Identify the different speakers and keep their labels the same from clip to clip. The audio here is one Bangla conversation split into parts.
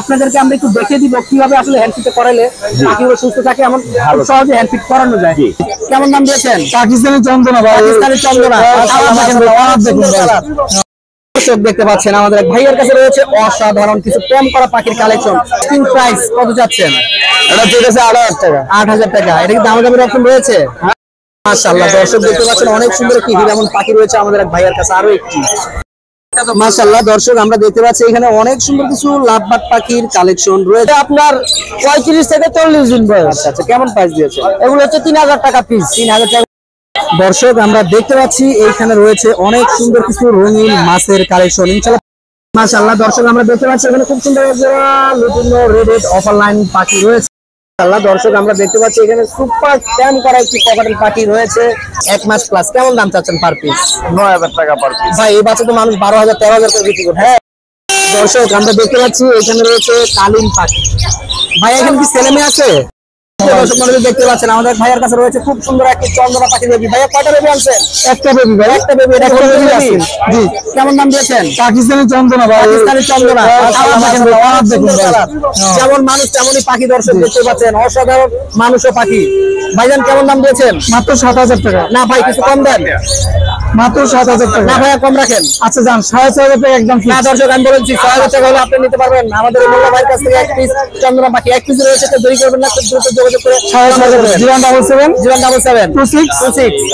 Speaker 1: আপনাদেরকে আমরা একটু দেখে দিব কিভাবে আসলে হ্যান্ডফিট করাইলে পাখিগুলো সুস্থ থাকে, এমন সহজে হ্যান্ডফিট করানো যায়। কেমন দাম দিয়েছেন?
Speaker 2: পাকিস্তানি চন্দনা ভাই,
Speaker 1: পাকিস্তানি চন্দনা দেখতে পাচ্ছেন আমাদের ভাইয়ের কাছে রয়েছে অসাধারণ কিছু কম করা পাখির কালেকশন। স্টিং প্রাইস কত যাচ্ছেন?
Speaker 2: এটা ঠিক আছে 8000 টাকা।
Speaker 1: 8000 টাকা। এটা কি দামাদামির অপশন রয়েছে? মাশাআল্লাহ, দর্শক দেখতে পাচ্ছেন অনেক সুন্দর কি হিরামন পাখি রয়েছে আমাদের এক ভাইয়ের কাছে। আরো একটি মাশাআল্লাহ দর্শক আমরা দেখতে পাচ্ছি এখানে অনেক সুন্দর কিছু লাভবাট পাখির কালেকশন রয়েছে।
Speaker 2: আপনার 35 থেকে 40 দিন বয়স।
Speaker 1: আচ্ছা আচ্ছা, কেমন প্রাইস দিয়েছে?
Speaker 2: এগুলো হচ্ছে 3000 টাকা পিস।
Speaker 1: 3000 টাকা। দর্শক আমরা দেখতে পাচ্ছি এইখানে রয়েছে অনেক সুন্দর কিছু রঙিন মাছের কালেকশন। ইনশাআল্লাহ মাশাআল্লাহ দর্শক আমরা দেখতে পাচ্ছি এখানে খুব সুন্দর লুটিনো রেড অফলাইন পাখি রয়েছে। মাশাআল্লাহ দর্শক আমরা দেখতে পাচ্ছি এখানে সুপার ট্যাম করা একটি ককাটেল পাখি রয়েছে 1 মাস প্লাস। কেমন দাম চাচ্ছেন পার পিস?
Speaker 2: 9000 টাকা পার পিস।
Speaker 1: ভাই এই বাচ্চা তো মানুষ 12000 13000 করে বিক্রি করে। হ্যাঁ দর্শক আমরা দেখতে পাচ্ছি এখানে রয়েছে কালিম পাখি। ভাই এখানে কি ছেলে মেয়ে আছে? দর্শক মণ্ডলী দেখতে পাচ্ছেন আমাদের ভাইয়ের কাছে রয়েছে খুব সুন্দর একটি চন্দনা পাখি বেবি। ভাইয়া কয়টা বেবি আনছেন?
Speaker 2: একটা বেবি ভাই,
Speaker 1: একটা বেবি। এটা কোন বেবি আছে? জি, কেমন দাম দিয়েছেন?
Speaker 2: পাকিস্তানি চন্দনা ভাই,
Speaker 1: পাকিস্তানি চন্দনা। যেমন মানুষ তেমনই পাখি। দর্শক দেখতে পাচ্ছেন অসাধারণ মানুষ ও পাখি। ভাইজান কেমন দাম দিয়েছেন?
Speaker 2: মাত্র 7000 টাকা।
Speaker 1: না ভাই কিছু কম দেন।
Speaker 2: মাত্র 7000 টাকা।
Speaker 1: না ভাইয়া কম রাখেন।
Speaker 2: আচ্ছা যান 6500 টাকা একদম।
Speaker 1: না দর্শক আমি বলেছি 6000 টাকা হলে আপনি নিতে পারবেন। আমাদের এই মোল্লা ভাইয়ের কাছ থেকে এক পিস চন্দনা পাখি, এক পিস রয়েছে, তো দেরি করবেন না, খুব দ্রুত যোগাযোগ করে
Speaker 2: 077
Speaker 1: 077
Speaker 2: 26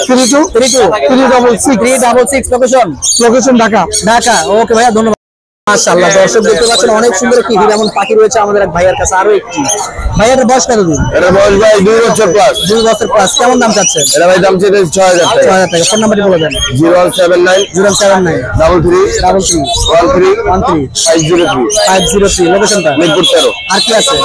Speaker 2: 32
Speaker 1: 32 366 লোকেশন ঢাকা। ওকে ভাইয়া ধন্যবাদ। মাশাআল্লাহ দর্শক দেখতে পাচ্ছেন অনেক সুন্দর কি হিরামন পাখি রয়েছে আমাদের এক ভাইয়ের কাছে। আরো একটি ভাইয়ের বয়স কত দিন?
Speaker 2: এটা বয়স ভাই 2 বছর প্লাস।
Speaker 1: 2 বছর প্লাস। কেমন দাম চাচ্ছেন?
Speaker 2: এটা ভাই দাম চাইছে 6000 টাকা।
Speaker 1: 6000 টাকা। ফোন নাম্বারটি বলে দেন।
Speaker 2: 0179
Speaker 1: 33
Speaker 2: 13
Speaker 1: 503 লোকেশনটা
Speaker 2: মিরপুর 13।
Speaker 1: আর কি আছে?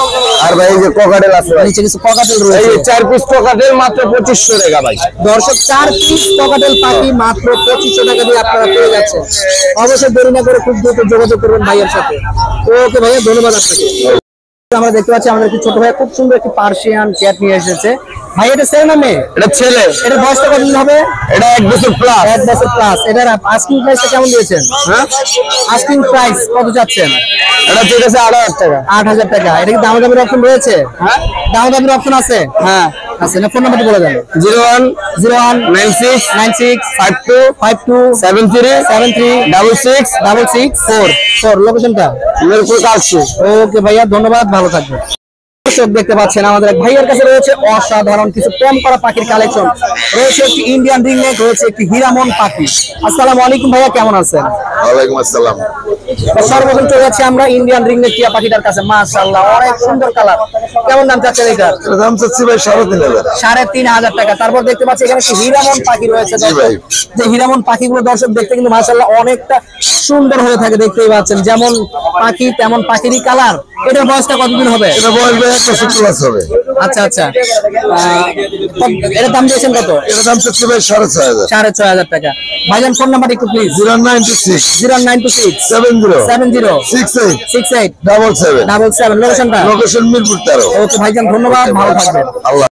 Speaker 2: আর ভাই এই যে কোকাটেল আছে ভাই,
Speaker 1: নিচে কিছু ককাটেল
Speaker 2: এই
Speaker 1: রয়েছে।
Speaker 2: 4 পিস কোকাটেল মাত্র 2500 টাকা ভাই।
Speaker 1: দর্শক 4 পিস ককাটেল পাখি মাত্র 2500 টাকা দিয়ে আপনারা পেয়ে যাচ্ছেন। অবশ্যই দেরি না করে খুব দ্রুত যোগাযোগ করবেন ভাইয়ের সাথে। ওকে ভাইয়া ধন্যবাদ আপনাকে। আমরা দেখতে পাচ্ছি আমাদের একটি ছোট ভাই খুব সুন্দর একটি পার্সিয়ান ক্যাট নিয়ে এসেছে। ভাই এটা ছেলে না মেয়ে?
Speaker 2: এটা ছেলে।
Speaker 1: এটা বয়সটা কতদিন হবে?
Speaker 2: এটা 1 বছর প্লাস।
Speaker 1: 1 বছর প্লাস। এটার আস্কিং প্রাইসটা কেমন দিয়েছেন?
Speaker 2: হ্যাঁ
Speaker 1: আস্কিং প্রাইস কত যাচ্ছেন?
Speaker 2: এটা ঠিক আছে 8000 টাকা।
Speaker 1: 8000 টাকা। এটা কি দামাদামির অপশন রয়েছে?
Speaker 2: হ্যাঁ
Speaker 1: দামাদামির অপশন আছে?
Speaker 2: হ্যাঁ
Speaker 1: আছে না। ফোন নাম্বারটি বলে দেন।
Speaker 2: 0196 52 73
Speaker 1: 66 লোকেশনটা
Speaker 2: মিরপুর কালসি।
Speaker 1: ওকে ভাইয়া ধন্যবাদ, ভালো থাকবেন। দর্শক দেখতে পাচ্ছেন আমাদের এক ভাইয়ের কাছে রয়েছে অসাধারণ কিছু কম করা পাখির কালেকশন রয়েছে। একটি ইন্ডিয়ান রিংনেক রয়েছে, একটি হিরামন পাখি। আসসালামু আলাইকুম ভাইয়া, কেমন আছেন?
Speaker 2: ওয়ালাইকুম আসসালাম।
Speaker 1: সর্বপ্রথম চলে যাচ্ছি আমরা ইন্ডিয়ান রিংনেক টিয়া পাখিটার কাছে। মাশাআল্লাহ অনেক সুন্দর কালার। কেমন দাম চাচ্ছেন এটার?
Speaker 2: দাম চাচ্ছি ভাই 3500।
Speaker 1: 3500 টাকা। তারপর দেখতে পাচ্ছি এখানে একটি হিরামন পাখি রয়েছে। যে হিরামন পাখিগুলো দর্শক দেখতে কিন্তু মাশাআল্লাহ অনেকটা সুন্দর হয়ে থাকে, দেখতেই পাচ্ছেন। যেমন পাখি তেমন পাখিরই কালার। এটার বয়সটা কতদিন হবে?
Speaker 2: এটা বয়স ভাই 1 বছর প্লাস হবে।
Speaker 1: আচ্ছা আচ্ছা, এটার দাম দিয়েছেন কত?
Speaker 2: এটা দাম চাচ্ছি ভাই 6500।
Speaker 1: 6500 টাকা। ভাইজান ফোন নাম্বার একটু প্লিজ।
Speaker 2: 0926
Speaker 1: 0926
Speaker 2: 70
Speaker 1: 70
Speaker 2: 68
Speaker 1: 68
Speaker 2: 77
Speaker 1: লোকেশনটা
Speaker 2: লোকেশন মিরপুর 13।
Speaker 1: ওকে ভাইজান ধন্যবাদ, ভালো থাকবেন।
Speaker 2: আল্লাহ।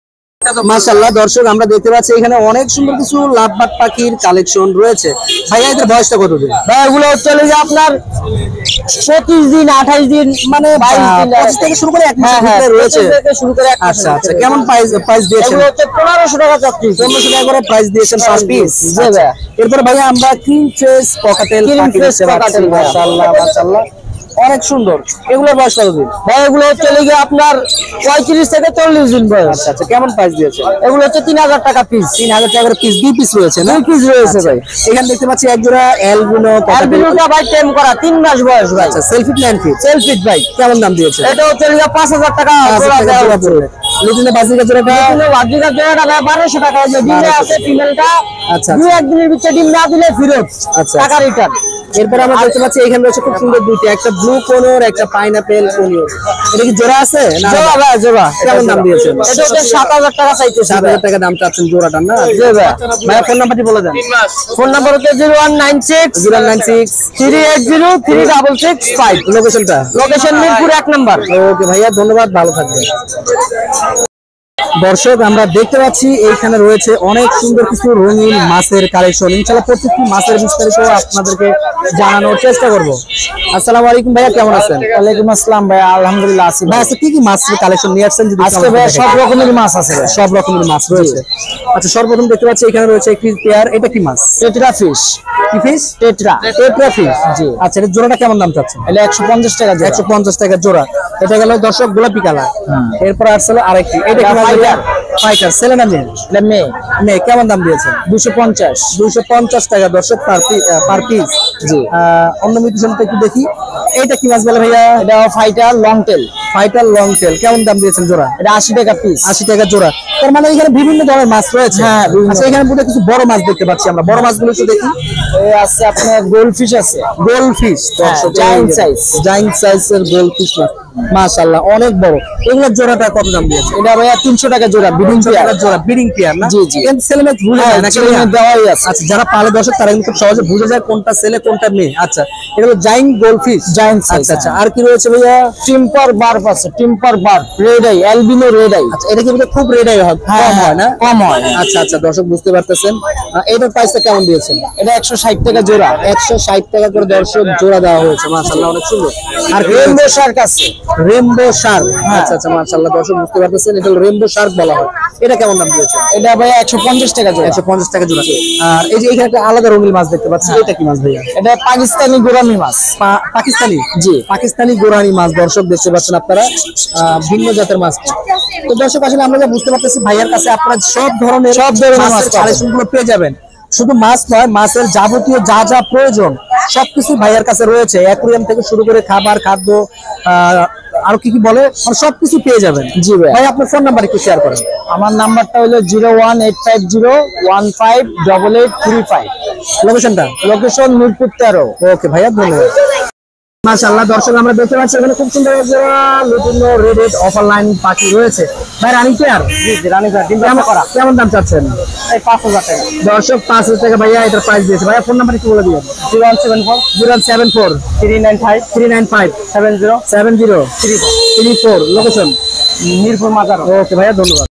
Speaker 1: মাশাআল্লাহ দর্শক আমরা দেখতে পাচ্ছি এখানে অনেক সুন্দর কিছু লাভবাট পাখির কালেকশন রয়েছে। ভাইয়া এদের বয়সটা কতদিন?
Speaker 2: ভাই এগুলো চলে যায় আপনার 25 দিন 28 দিন, মানে
Speaker 1: 25 থেকে শুরু করে 1 মাসের ভিতরে রয়েছে।
Speaker 2: শুরু করে 1 মাস।
Speaker 1: আচ্ছা আচ্ছা, কেমন প্রাইস দিয়েছেন?
Speaker 2: এগুলো হচ্ছে 1500 টাকা চাচ্ছি।
Speaker 1: 1500 টাকা করে প্রাইস দিয়েছেন পার পিস।
Speaker 2: জি ভাই।
Speaker 1: এরপর ভাইয়া আমরা ক্রিম ফেস ককাটেল পাখি দেখতে পাচ্ছি। মাশাআল্লাহ মাশাআল্লাহ অনেক সুন্দর। এগুলোর বয়স কতদিন?
Speaker 2: ভাই এগুলো হচ্ছে লেগে আপনার 35 থেকে 40 দিন বয়স।
Speaker 1: আচ্ছা আচ্ছা, কেমন প্রাইস দিয়েছে?
Speaker 2: এগুলো হচ্ছে 3000 টাকা পিস।
Speaker 1: 3000 টাকা করে পিস। 2 পিস রয়েছে না?
Speaker 2: 2 পিস রয়েছে ভাই।
Speaker 1: এখানে দেখতে পাচ্ছি এক জোড়া অ্যালবিনো
Speaker 2: অ্যালবিনোটা ভাই টেম করা 3 মাস বয়স ভাই।
Speaker 1: আচ্ছা, সেলফি প্ল্যান ফিট।
Speaker 2: সেলফিট ভাই।
Speaker 1: কেমন দাম দিয়েছে?
Speaker 2: এটা হচ্ছে লেগে 5000 টাকা জোড়া দেওয়া পড়বে।
Speaker 1: লুটিনো বাজিকা জোড়াটা?
Speaker 2: লুটিনো বাজিকা জোড়াটা ভাই 1200 টাকা। যে ডিমে আছে ফিমেলটা,
Speaker 1: আচ্ছা
Speaker 2: 2-1 দিনের ভিতরে ডিম না দিলে ফেরত,
Speaker 1: আচ্ছা
Speaker 2: টাকা রিটার্ন।
Speaker 1: এরপর আমরা দেখতে পাচ্ছি এখানে রয়েছে খুব সুন্দর দুইটা, একটা ব্লু কোনোর, একটা পাইনাপেল কোনিও। এটা কি জোড়া আছে না?
Speaker 2: জোড়া ভাই, জোড়া।
Speaker 1: কেমন দাম দিয়েছেন?
Speaker 2: এটা হচ্ছে 7000 টাকা চাইতেছে।
Speaker 1: 7000 টাকা দাম চাচ্ছেন জোড়াটা না?
Speaker 2: জি ভাই।
Speaker 1: ভাইয়া ফোন নাম্বারটি বলে দেন।
Speaker 2: ফোন নাম্বার হচ্ছে 0196
Speaker 1: 096
Speaker 2: 380 3665।
Speaker 1: লোকেশনটা?
Speaker 2: Location Mirpur 1 number.
Speaker 1: ওকে ভাইয়া ধন্যবাদ, ভালো থাকবেন। দর্শক আমরা দেখতে পাচ্ছি এইখানে রয়েছে অনেক সুন্দর কিছু রঙিন মাছের কালেকশন। ইনশাআল্লাহ প্রত্যেকটি মাছের বিস্তারিত আপনাদেরকে জানানোর চেষ্টা করব। আসসালামু আলাইকুম ভাইয়া, কেমন আছেন?
Speaker 2: ওয়ালাইকুম আসসালাম ভাই, আলহামদুলিল্লাহ আছি
Speaker 1: ভাই। আজকে কি কি মাছের কালেকশন নিয়ে আসছেন? যদি
Speaker 2: আজকে ভাই সব রকমের মাছ আছে ভাই,
Speaker 1: সব রকমের মাছ রয়েছে। আচ্ছা, সর্বপ্রথম দেখতে পাচ্ছি এখানে রয়েছে একটি পেয়ার। এটা কি মাছ?
Speaker 2: Tetra fish.
Speaker 1: কি ফিশ?
Speaker 2: Tetra
Speaker 1: fish.
Speaker 2: জি।
Speaker 1: আচ্ছা, এর জোড়াটা কেমন দাম চাচ্ছেন?
Speaker 2: এটা 150 টাকা জোড়া।
Speaker 1: 150 টাকা জোড়া। এটা গেল দর্শক গোলাপি কালার। এরপর আসলে আরেকটি, এটা কি
Speaker 2: ফাইটার।
Speaker 1: ফাইটার ছেলে না মেয়ে?
Speaker 2: এটা মেয়ে।
Speaker 1: মেয়ে। কেমন দাম দিয়েছেন?
Speaker 2: 250।
Speaker 1: 250 টাকা দর্শক পার পিস।
Speaker 2: জি।
Speaker 1: অন্য মিউটেশনটা একটু দেখি। এটা কি মাছ বলে ভাইয়া?
Speaker 2: এটা fighter long tail.
Speaker 1: Fighter long tail. কেমন দাম দিয়েছেন জোড়া?
Speaker 2: এটা 80 টাকা পিস।
Speaker 1: 80 টাকা জোড়া। তার মানে এখানে বিভিন্ন ধরনের মাছ রয়েছে।
Speaker 2: হ্যাঁ, বিভিন্ন।
Speaker 1: আচ্ছা, এখানে পুরো কিছু বড় মাছ দেখতে পাচ্ছি আমরা। বড় মাছগুলো একটু দেখি।
Speaker 2: এই আছে আপনার গোল্ড ফিশ আছে।
Speaker 1: গোল ফিশ।
Speaker 2: giant size।
Speaker 1: জায়ান্ট সাইজের গোল ফিশ মাছ। মাশাআল্লাহ অনেক বড়। এগুলোর জোড়াটা কত দাম দিয়েছে?
Speaker 2: এটা ভাইয়া 300 টাকা জোড়া, বিডিং
Speaker 1: 300
Speaker 2: পেয়ার।
Speaker 1: টাকা জোড়া ব্রিডিং পেয়ার না?
Speaker 2: জি, জি।
Speaker 1: কিন্তু ছেলে মেয়ে ভুলে যায় না,
Speaker 2: ছেলে মেয়ে দেওয়াই আছে।
Speaker 1: আচ্ছা, যারা পালে দর্শক তারা কিন্তু খুব সহজে বুঝে যায় কোনটা ছেলে কোনটা মেয়ে। আচ্ছা, এটা হলো জায়ান্ট গোল ফিশ।
Speaker 2: Giant size,
Speaker 1: আচ্ছা আচ্ছা, আর কি রয়েছে ভাইয়া?
Speaker 2: টিম্পার বার্ব আছে, টিম্পার barb, red eye, albino red eye.
Speaker 1: আচ্ছা, এটা কি বলে খুব রেড আই হয়, কম হয় না?
Speaker 2: কম হয়।
Speaker 1: আচ্ছা আচ্ছা, দর্শক বুঝতে পারতেছেন। এটার প্রাইসটা কেমন দিয়েছেন?
Speaker 2: এটা 160 টাকা জোড়া।
Speaker 1: 160 টাকা করে দর্শক জোড়া দেওয়া হয়েছে। মাশাআল্লাহ অনেক সুন্দর। আর
Speaker 2: রেইনবো শার্ক আছে।
Speaker 1: Rainbow Shark. আচ্ছা আচ্ছা, মাশাআল্লাহ দর্শক বুঝতে পারতেছেন, এটা রেইনবো শার্ক বলা হয়। এটা কেমন দাম দিয়েছে?
Speaker 2: এটা ভাইয়া 150 টাকা জোড়া।
Speaker 1: 150 টাকা জোড়া। আর এই যে এখানে একটা আলাদা রঙিন মাছ দেখতে পাচ্ছি, এটা কি মাছ ভাইয়া?
Speaker 2: এটা পাকিস্তানি গোরামি মাছ।
Speaker 1: পাকিস্তানি।
Speaker 2: জি।
Speaker 1: পাকিস্তানি গোরানি মাছ দর্শক দেখতে পাচ্ছেন আপনারা। ভিন্ন জাতের মাছ। তো দর্শক আসলে আমরা যা বুঝতে পারতেছি ভাইয়ার কাছে আপনারা সব ধরনের
Speaker 2: মাছ
Speaker 1: মাছের কালেকশন গুলো পেয়ে যাবেন। শুধু মাছ নয়, মাছের যাবতীয় যা যা প্রয়োজন সবকিছু ভাইয়ার কাছে রয়েছে। অ্যাকুরিয়াম থেকে শুরু করে খাবার, খাদ্য, আরো কি কি বলে, মানে সবকিছু পেয়ে যাবেন।
Speaker 2: জি ভাই।
Speaker 1: ভাই, আপনার ফোন নাম্বার একটু শেয়ার করেন।
Speaker 2: আমার নাম্বারটা হলো 01850158835।
Speaker 1: লোকেশনটা?
Speaker 2: লোকেশন মিরপুর 13।
Speaker 1: ওকে ভাইয়া, ধন্যবাদ। মাশাআল্লাহ দর্শক আমরা দেখতে পাচ্ছি এখানে খুব সুন্দর লুটিনো রেড অফলাইন পাখি রয়েছে। ভাই, রানিং পেয়ার?
Speaker 2: জি জি, রানী ভাই, ডিম করা।
Speaker 1: কেমন দাম চাচ্ছেন?
Speaker 2: এই 5000 টাকা।
Speaker 1: দর্শক 5000 টাকা ভাইয়া এটার প্রাইস দিয়েছে। ভাইয়া ফোন নাম্বার একটু বলে দিবেন।
Speaker 2: 0174 395
Speaker 1: 395
Speaker 2: 70
Speaker 1: 7034। লোকেশন
Speaker 2: মিরপুর মাজার।
Speaker 1: ওকে ভাইয়া, ধন্যবাদ।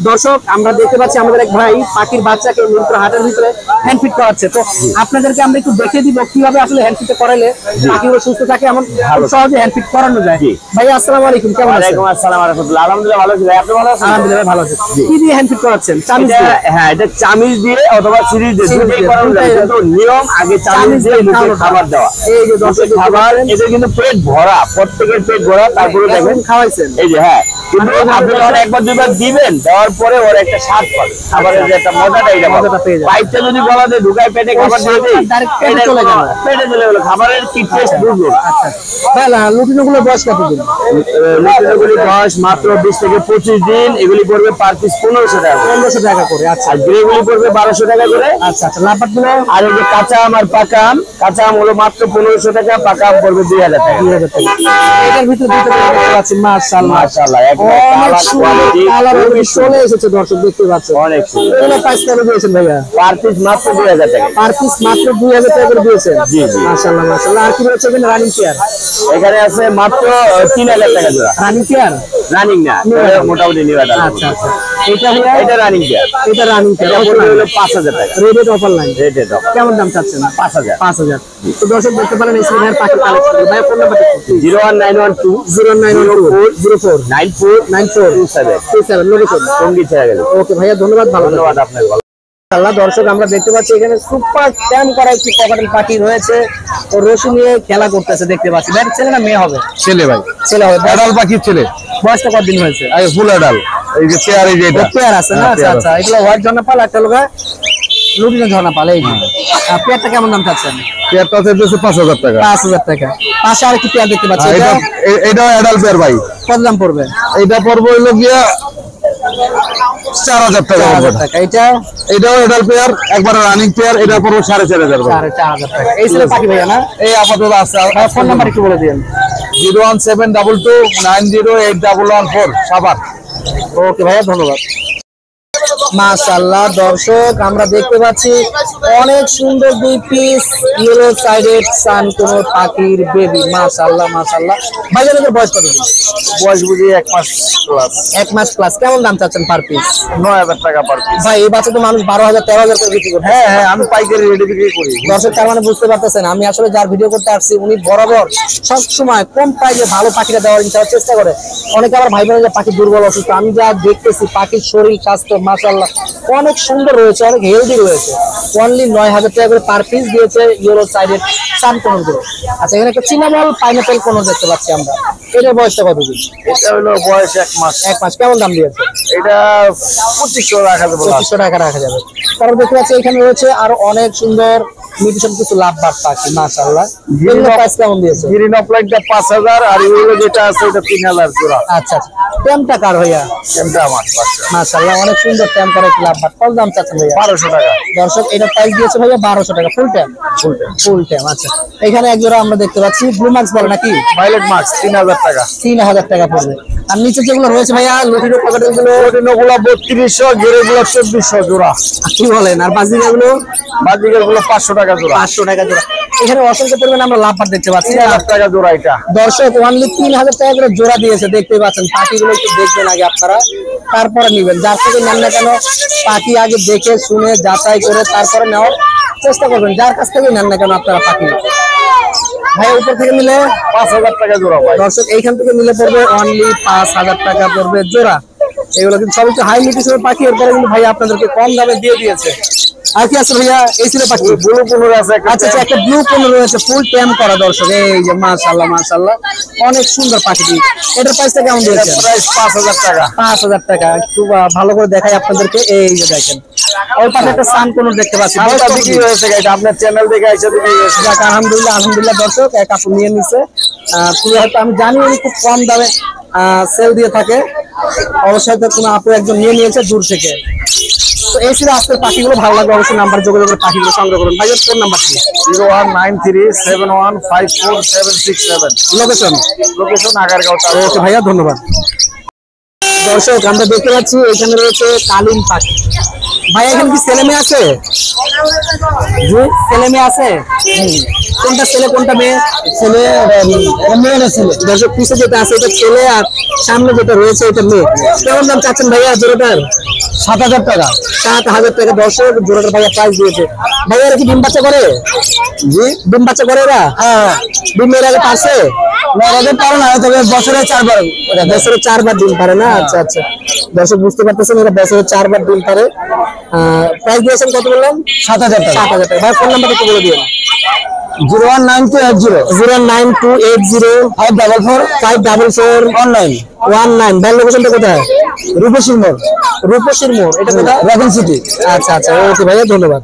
Speaker 1: দর্শক আমরা দেখতে পাচ্ছি আমাদের এক ভাই পাখির বাচ্চাকে মিরপুর হাটের ভিতরে হ্যান্ড ফিট করাচ্ছে। তো আপনাদেরকে আমরা একটু দেখে দিব কিভাবে আসলে হ্যান্ড ফিট করালে পাখিগুলো সুস্থ থাকে, এমন খুব সহজে হ্যান্ড ফিট করানো যায়। ভাই আসসালামু আলাইকুম, কেমন আছেন?
Speaker 3: ওয়ালাইকুম আসসালাম ওয়া রাহমাতুল্লাহ। আলহামদুলিল্লাহ ভালো আছি ভাই, আপনি ভালো আছেন?
Speaker 1: আলহামদুলিল্লাহ ভালো আছি। কি দিয়ে হ্যান্ড ফিট করাচ্ছেন? চামিজ দিয়ে?
Speaker 3: হ্যাঁ, এটা চামিজ দিয়ে অথবা সিরিজ দিয়ে
Speaker 1: সিরিজ
Speaker 3: দুটোই
Speaker 1: দিয়ে,
Speaker 3: করানো যায়,
Speaker 1: দুটোই।
Speaker 3: কিন্তু নিয়ম আগে চামিজ দিয়ে মুখে খাবার দেওয়া।
Speaker 1: এই যে
Speaker 3: মুখে
Speaker 1: দর্শক
Speaker 3: খাবার, এটা কিন্তু পেট ভরা, প্রত্যেকের পেট ভরা, তারপরে দেখেন
Speaker 1: খাওয়াইছেন।
Speaker 3: এই যে হ্যাঁ, কিন্তু আপনি যখন একবার দুইবার দিবেন, দেওয়ার পরে ওর একটা স্বাদ পাবে, খাবারের যে একটা মজাটা এটা
Speaker 1: মজাটা পেয়ে যাবে।
Speaker 3: পাইপটা যদি গলাতে ঢুকায় পেটে খাবার দিয়ে দেই,
Speaker 1: direct পেটে
Speaker 3: এটা
Speaker 1: চলে গেল।
Speaker 3: পেটে চলে গেল, খাবারের কি টেস্ট বুঝবো।
Speaker 1: আচ্ছা ভাই, লুটিনো গুলো বয়স কতদিন?
Speaker 3: এগুলি বয়স মাত্র 20 থেকে 25 দিন। এগুলি পড়বে পার পিস 1500 টাকা করে।
Speaker 1: 1500 টাকা করে। আচ্ছা
Speaker 3: আর গ্রেগুলি পড়বে 1200 টাকা করে।
Speaker 1: আচ্ছা আচ্ছা, লাপাট গুলো?
Speaker 3: আর এই যে কাঁচা আম আর পাকা আম, কাঁচা আম হলো মাত্র 1500 টাকা, পাকা আম পড়বে 2000 টাকা।
Speaker 1: 2000 টাকা। এটার ভিতরে দুটো করে দেখতে পাচ্ছি। মাশাআল্লাহ
Speaker 3: মাশাআল্লাহ, একদম
Speaker 1: অনেক
Speaker 3: কালার
Speaker 1: সুন্দর
Speaker 3: কোয়ালিটি
Speaker 1: কালার
Speaker 3: খুবই
Speaker 1: চলে এসেছে দর্শক দেখতে পাচ্ছেন।
Speaker 3: অনেক সুন্দর।
Speaker 1: এগুলো প্রাইস কত দিয়েছেন ভাইয়া?
Speaker 3: পার পিস মাত্র 2000 টাকা।
Speaker 1: পার পিস মাত্র 2000 টাকা করে দিয়েছেন।
Speaker 3: জি, জি।
Speaker 1: মাশাআল্লাহ মাশাআল্লাহ। আর কি রয়েছে এখানে? Running pair?
Speaker 3: এখানে আছে মাত্র 3000 টাকা জোড়া।
Speaker 1: Running pair?
Speaker 3: রানিং না, মোটামুটি নিরাপদ।
Speaker 1: আচ্ছা আচ্ছা, এটা ভাইয়া?
Speaker 3: এটা রানিং পেয়ার।
Speaker 1: এটা রানিং পেয়ার।
Speaker 3: এটা পড়বে হলো 5000 টাকা।
Speaker 1: রেডেড অফার লাইন।
Speaker 3: রেটে দাও
Speaker 1: কেমন দাম চাচ্ছেন?
Speaker 3: 5000।
Speaker 1: 5000। তো দর্শক দেখতে পারেন এই সিনেমার পাখি কালেকশন। ভাইয়া ফোন নাম্বার
Speaker 3: 01912
Speaker 1: 0912
Speaker 3: 94
Speaker 1: 94
Speaker 3: 27
Speaker 1: লোকেশন।
Speaker 3: সঙ্গীত ছেড়ে গেল।
Speaker 1: ওকে ভাইয়া, ধন্যবাদ। ভালো থাকবেন।
Speaker 3: ধন্যবাদ আপনাকে।
Speaker 1: আল্লাহ দর্শক আমরা দেখতে পাচ্ছি এখানে সুপার ট্যাম করা একটি ককাটেল পাখি রয়েছে। ও রশি নিয়ে খেলা করতেছে দেখতে পাচ্ছি। ভাই, ছেলে না মেয়ে হবে?
Speaker 4: ছেলে ভাই,
Speaker 1: ছেলে হবে।
Speaker 4: অ্যাডাল পাখির ছেলে।
Speaker 1: বয়সটা কতদিন হয়েছে?
Speaker 4: আগে ফুল অ্যাডাল, এই যে পেয়ার, এই যে এটা
Speaker 1: পেয়ার আছে না?
Speaker 4: হ্যাঁ,
Speaker 1: আচ্ছা
Speaker 4: পেয়ার
Speaker 1: আচ্ছা, এগুলো হোয়াইট ঝর্ণা পাল, একটা লোক লুটিনো ঝর্ণা পাল। এই যে পেয়ারটা কেমন দাম চাচ্ছেন?
Speaker 4: পেয়ারটা হচ্ছে 5000 টাকা।
Speaker 1: 5000 টাকা। পাশে আর কি পেয়ার দেখতে পাচ্ছি,
Speaker 4: আর
Speaker 1: এটা
Speaker 4: এটাও অ্যাডাল পেয়ার ভাই।
Speaker 1: কত দাম পড়বে?
Speaker 4: এটা পড়বে হইলো গিয়া 4000 টাকা।
Speaker 1: 4000 টাকা। এটা
Speaker 4: এটাও অ্যাডাল পেয়ার, একবার রানিং পেয়ার। এটা পড়বে 4500 ভাই।
Speaker 1: 4500 টাকা। এই ছিল পাখি ভাইয়া না?
Speaker 4: এই আপাতত আছে।
Speaker 1: ফোন নাম্বার একটু বলে দিন।
Speaker 4: 01722 908114 সাবাত।
Speaker 1: ওকে ভাইয়া, ধন্যবাদ। মাশাআল্লাহ দর্শক আমরা দেখতে পাচ্ছি অনেক সুন্দর 2 পিস ইয়েলো সাইডেড সান কোন পাখির বেবি। মাশাআল্লাহ মাশাআল্লাহ। ভাইজানের বয়স কত দিন?
Speaker 3: বয়স বুঝি 1 মাস প্লাস।
Speaker 1: 1 মাস প্লাস। কেমন দাম চাচ্ছেন পার পিস?
Speaker 3: 9000 টাকা পার পিস।
Speaker 1: ভাই এই বাচ্চা তো মানুষ 12000 13000 করে বিক্রি করে।
Speaker 3: হ্যাঁ হ্যাঁ, আমি পাইকারি রেটে বিক্রি করি।
Speaker 1: দর্শক তার মানে বুঝতে পারতেছেন আমি আসলে যার ভিডিও করতে আসছি উনি বরাবর সব সময় কম প্রাইসে ভালো পাখিটা দেওয়ার চেষ্টা করে। অনেকে আবার ভাই বোনেরা পাখি দুর্বল অসুস্থ, আমি যা দেখতেছি পাখির শরীর স্বাস্থ্য মাশাআল্লাহ অনেক সুন্দর রয়েছে, অনেক হেলদি রয়েছে। অনলি 9000 টাকা করে পার পিস দিয়েছে ইয়েলো সাইডেড সান কোনর গুলো। আচ্ছা এখানে একটা চিনামল পাইনাপেল কোনর দেখতে পাচ্ছি আমরা, এটার বয়সটা কত দিন?
Speaker 3: এটা হলো বয়স 1 মাস।
Speaker 1: 1 মাস। কেমন দাম দিয়েছে?
Speaker 3: এটা 2500 রাখা যাবে।
Speaker 1: 2500 টাকা রাখা যাবে। তারপর দেখতে পাচ্ছি এখানে রয়েছে আরো অনেক সুন্দর মিউটেশন কিছু লাভবার্ড পাখি মাশাআল্লাহ। এগুলো প্রাইস কেমন দিয়েছে?
Speaker 3: গ্রিন অফলাইনটা 5000 আর ইয়েলো যেটা আছে এটা 3000 জোড়া।
Speaker 1: আচ্ছা আচ্ছা। টেমটা কার ভাইয়া?
Speaker 3: এটা আমার বাচ্চা।
Speaker 1: মাশাআল্লাহ অনেক সুন্দর টেম করে লাভবার্ড। কত দাম চাচ্ছেন ভাইয়া?
Speaker 3: 1200 টাকা।
Speaker 1: দর্শক এটা প্রাইস দিয়েছে ভাইয়া 1200 টাকা ফুল টেম। ফুল টেম। আচ্ছা এখানে এক জোড়া আমরা দেখতে পাচ্ছি ব্লু মার্কস বলে নাকি?
Speaker 3: ভায়োলেট মার্কস 3000 টাকা।
Speaker 1: 3000 টাকা পড়বে। আর নিচে যেগুলো রয়েছে ভাইয়া লুটিনো পকেটের গুলো
Speaker 3: ওগুলো 3200, গেরেগুলো 2400 জোড়া।
Speaker 1: কি বলেন? আর বাজিগাগুলো?
Speaker 3: বাজিগারগুলো 500 টাকা জোড়া।
Speaker 1: 500 টাকা জোড়া। এখানে অসংখ্য পরিমাণে আমরা লাভবার্ড দেখতে পাচ্ছি।
Speaker 3: 3000 টাকা জোড়া এটা।
Speaker 1: দর্শক অনলি 3000 টাকা করে জোড়া দিয়েছে, দেখতে পাচ্ছেন। পাখিগুলো একটু দেখবেন আগে আপনারা, তারপরে নেবেন। যার থেকে নেন না কেন পাখি আগে দেখে শুনে যাচাই করে তারপরে নেওয়ার চেষ্টা করবেন। যার কাছ থেকে নেন না কেন আপনারা পাখি। ভাই উপর থেকে নিলে
Speaker 3: 5000 টাকা জোড়া ভাই।
Speaker 1: দর্শক এইখান থেকে নিলে পড়বে অনলি 5000 টাকা পড়বে জোড়া। এগুলো কিন্তু সবই তো হাই মিউটেশনের পাখি। এরপরে কিন্তু ভাই আপনাদেরকে কম দামে দিয়ে দিয়েছে। আর কি আছে ভাইয়া? এই ছিল পাখি।
Speaker 3: ব্লু কোনর আছে।
Speaker 1: আচ্ছা আচ্ছা একটা ব্লু কোন রয়েছে ফুল ট্যাম করা। দর্শক এই যে মাশাআল্লাহ মাশাআল্লাহ অনেক সুন্দর পাখিটি। এটার প্রাইসটা কেমন দিয়েছেন?
Speaker 3: প্রাইস 5000 টাকা।
Speaker 1: 5000 টাকা। একটু ভালো করে দেখাই আপনাদেরকে। এই যে দেখেন ওই পাশে একটা সান কোন দেখতে পাচ্ছি।
Speaker 3: এটা বিক্রি হয়েছে এটা আপনার চ্যানেল থেকে এসে বিক্রি হয়েছে।
Speaker 1: যাক আলহামদুলিল্লাহ আলহামদুলিল্লাহ। দর্শক এক আপু নিয়ে নিছে। পুরো হয়তো আমি জানি উনি খুব কম দামে সেল দিয়ে থাকে। অবশ্যই তো কোনো আপু একজন নিয়ে নিয়েছে দূর থেকে। তো এই ছিল আজকের পাখিগুলো। ভালো লাগবে অবশ্যই নাম্বার যোগাযোগ করে পাখিগুলো সংগ্রহ করুন। ভাইয়ের ফোন নাম্বার কি?
Speaker 3: 0193715467। লোকেশন আগারগাঁও।
Speaker 1: ওকে ভাইয়া ধন্যবাদ। দর্শক আমরা দেখতে পাচ্ছি এখানে রয়েছে কালিম পাখি। ভাই এখানে কি ছেলে মেয়ে আছে? জি ছেলে মেয়ে আছে। কোনটা ছেলে কোনটা মেয়ে? ছেলে মেয়ে না ছেলে। দর্শক পিছে যেটা আছে এটা ছেলে আর সামনে যেটা রয়েছে এটা মেয়ে। কেমন দাম চাচ্ছেন ভাইয়া জোড়াটার? 7000 টাকা। 7000 টাকা। দর্শক জোড়াটার ভাইয়া প্রাইস দিয়েছে। ভাইয়া এরা কি ডিম বাচ্চা করে? জি ডিম বাচ্চা করে এরা? হ্যাঁ। ডিম এর আগে পারছে? ওদের পারে না, তবে বছরে 4 বার। বছরে 4 বার ডিম পারে না? আচ্ছা আচ্ছা। দর্শক বুঝতে পারতেছেন এরা বছরে 4 বার ডিম পারে। প্রাইস দিয়েছেন কত বললেন? 7000 টাকা। 7000 টাকা। ভাই ফোন নাম্বারটা একটু বলে দিন। 01924 ভাই লোকেশনটা কোথায়? রূপসীর মোড়। রূপসীর মোড় এটা কোথায়? রাজন সিটি। আচ্ছা আচ্ছা ওকে ভাইয়া ধন্যবাদ।